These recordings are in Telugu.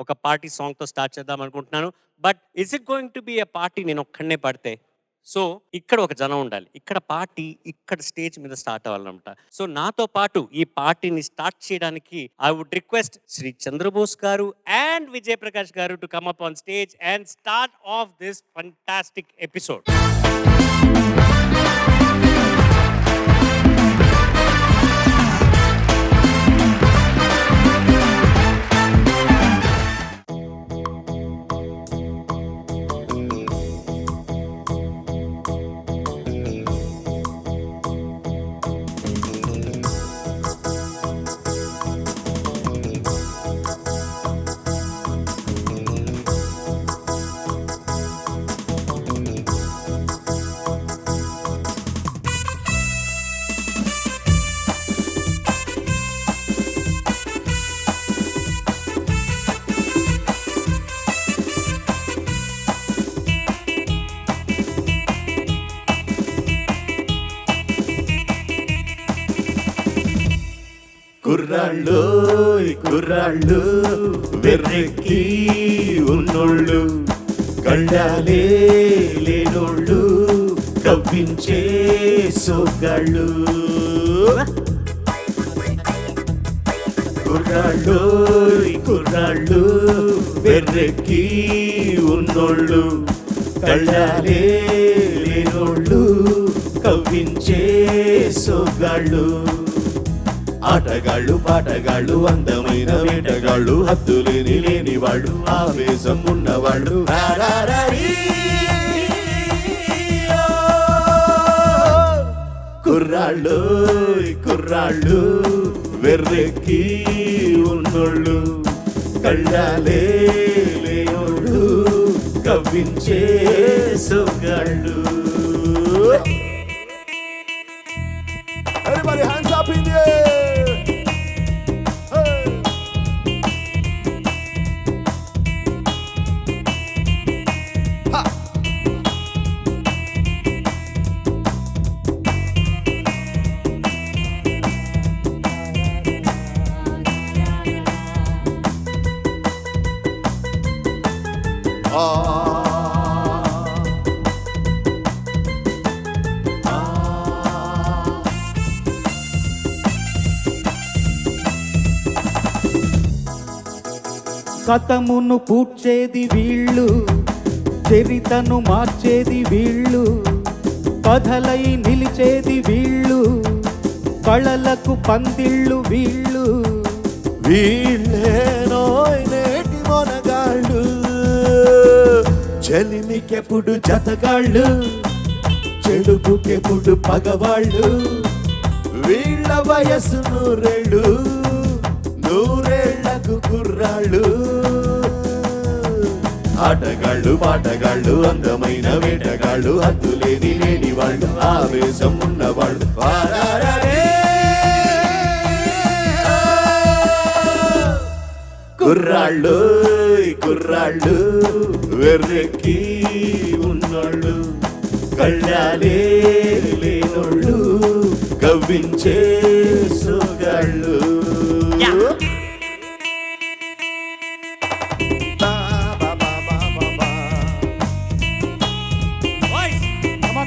ఒక పార్టీ సాంగ్తో స్టార్ట్ చేద్దాం అనుకుంటున్నాను. But is it going to be a party నేను ఒక్కడనే పాడితే? సో ఇక్కడ ఒక జనం ఉండాలి, ఇక్కడ పార్టీ ఇక్కడ స్టేజ్ మీద స్టార్ట్ అవ్వాలన్నమాట. సో నాతో పాటు ఈ పార్టీని స్టార్ట్ చేయడానికి I would request Shri Chandrabose garu and Vijay Prakash garu to come up on stage and start off this fantastic episode. కుర్రాళ్ళు కుర్రాళ్ళు వెర్రెక్కి ఉన్నోళ్ళు, కళ్ళాలే లేనోళ్ళు, కవ్వించే సోగాళ్ళు. కుర్రాళ్ళు కుర్రాళ్ళు వెర్రెక్కి ఉన్నోళ్ళు, కళ్ళాలే లేనోళ్ళు, కవ్వించే సోగాళ్ళు. ఆటగాళ్ళు పాటగాళ్ళు అందమైన వేటగాళ్ళు, హద్దులేని లేని వాళ్ళు, ఆవేశం ఉన్నవాళ్ళు. కుర్రాళ్ళు కుర్రాళ్ళు వెర్రెక్కి ఉన్నోళ్ళు, కళ్ళాలే లేనోళ్ళు, కవ్వించే సోగాళ్ళు. Everybody hands up in the air. కథమును పూడ్చేది వీళ్ళు, చరితను మార్చేది వీళ్ళు, కథలై నిలిచేది వీళ్ళు, కళలకు పందిళ్ళు వీళ్ళు. వీళ్ళేనో నేటి మొనగాళ్ళు, చలిమికెప్పుడు జతగాళ్ళు, చెడుపుకెప్పుడు పగవాళ్ళు. వీళ్ళ వయసు నూరేళ్ళు, నూరేళ్లకు కుర్రాళ్ళు. ఆటగాళ్ళు పాటగాళ్ళు అందమైన వేటగాళ్ళు, హద్దులేని లేని వాళ్ళు, ఆవేశం ఉన్నవాళ్ళు. కుర్రాళ్ళు కుర్రాళ్ళు వెర్రెక్కి ఉన్నోళ్ళు, కళ్ళాలే లేనోళ్ళు, కవ్వించే సోగాళ్ళు.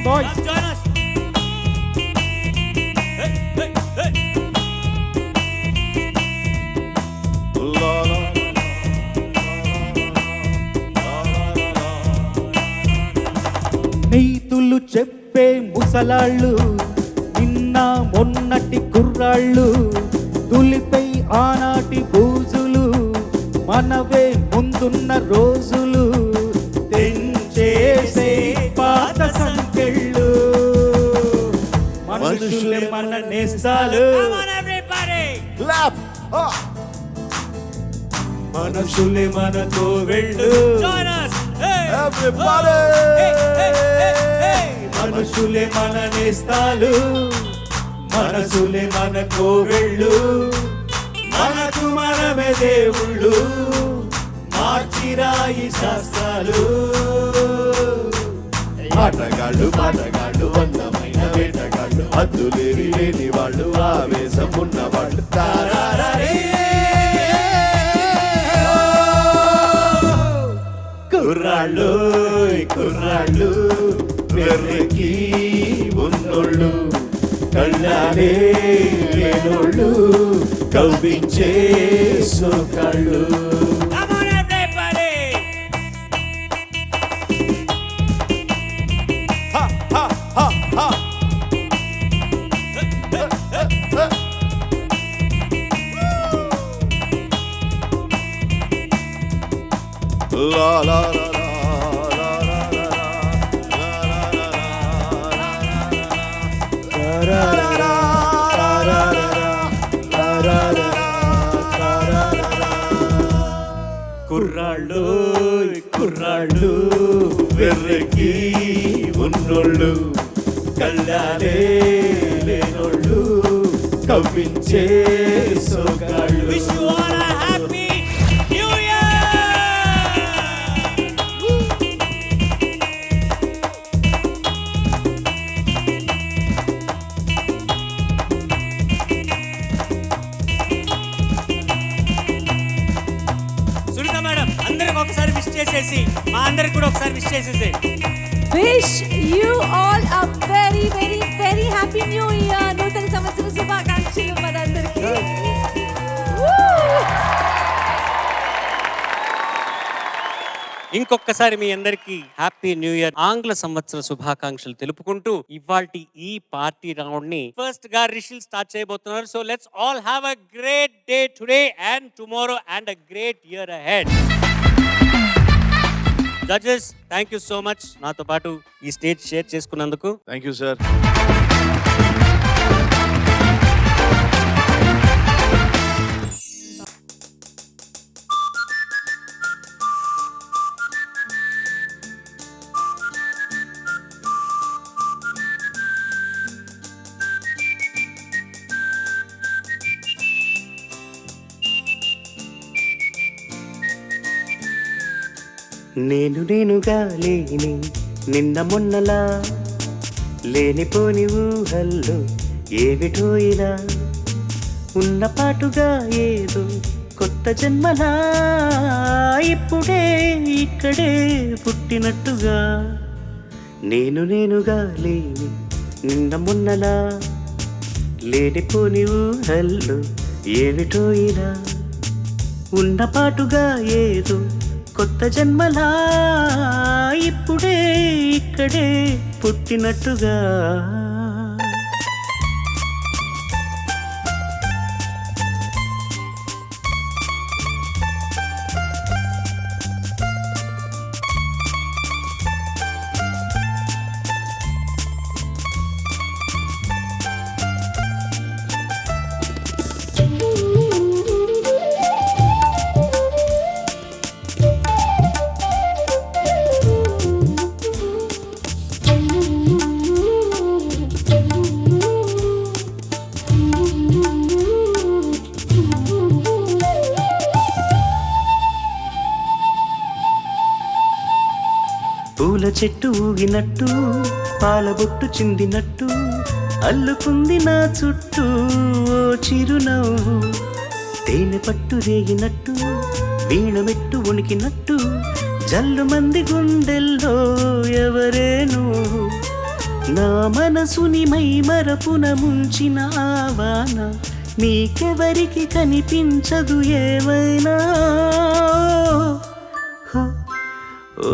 Boys, join us. Hey, hey, hey. నీతులు చెప్పే ముసలాళ్ళు, నిన్న మొన్నటి కుర్రాళ్ళు, తులిపై ఆనాటి బూజులు, మనవే ముందున్న రోజులు, తెంచేసే పాత సంకెళ్ళు. మనుషులే మన నేస్తాలు, మనుషులే మనతో వెళ్ళు. మనుషులే మన నేస్తాలు, మనసులే మనతో వెళ్ళు, మనకు మనమే దేవుళ్ళు, మార్చిరాయి శాస్త్రాలు. ఆటగాళ్ళు పాటగాళ్ళు అందమైన వేటగాళ్ళు, హద్దులేని లేని వాళ్ళు, ఆవేశం ఉన్నవాళ్ళు. కుర్రాళ్ళు కుర్రాళ్ళు వెర్రెకి ఉన్నోళ్ళు కళ్ళాలే లేనోళ్ళు కవ్వించే సోకాళ్ళు. La la la కుర్రాళ్ళు కుర్రాళ్ళు వెర్రెకి ఉన్నోళ్ళు కళ్ళాలే లేనోళ్ళు కవ్వించే సోగాళ్ళు. సునీత మేడం అందరికి ఒకసారి విష్ చేసేసి మా అందరికి కూడా ఒకసారి విష్ చేసేసి. Wish you all a very, very, very happy new year. నూతన సంవత్సర శుభాకాంక్షలు మనందరికీ. ఇంకొకసారి మీ అందరికి హ్యాపీ న్యూ ఇయర్ ఆంగ్ల సంవత్సర శుభాకాంక్షలు తెలుపుకుంటూ ఇవాల్టి ఈ పార్టీ రౌండ్ ని ఫస్ట్ గా రిషిల్ స్టార్ట్ చేయబోతున్నారు. So let's all have a great day today and tomorrow and a great year ahead. Judges thank you so much నాతో పాటు ఈ స్టేజ్ షేర్ చేసుకున్నందుకు. Thank you, sir. నేనుగా లేని నిన్న మొన్నలా లేనిపోని ఊహల్లో ఏవిటో ఇలా ఉన్నపాటుగా ఏదో కొత్త జన్మలా ఇప్పుడే ఇక్కడే పుట్టినట్టుగా నేనుగా లేని నిన్న మొన్నలా లేనిపోని ఊహల్లో ఏవిటో ఇలా ఉన్నపాటుగా ఏదో కొత్త జన్మలా ఇప్పుడే ఇక్కడే పుట్టినట్టుగా పూల చెట్టు ఊగినట్టు పాలబొట్టు చిందినట్టు అల్లుకుంది నా చుట్టూ ఓ చిరునవ్వు తేనె పట్టు రేగినట్టు వీణమెట్టు ఉనికినట్టు జల్లు మంది గుండెల్లో ఎవరే నువ్వు నా మనసుని మై మరపున ముంచిన ఆవాన నీకెవరికి కనిపించదు ఏమైనా ఓ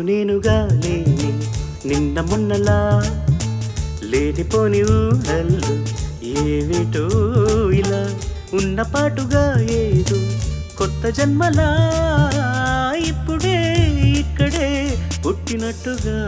నేనుగా లేని నిన్న మొన్నలా లేనిపోని ఊహల్లో ఏమిటో ఇలా ఉన్నపాటుగా ఏదో కొత్త జన్మలా ఇప్పుడే ఇక్కడే పుట్టినట్టుగా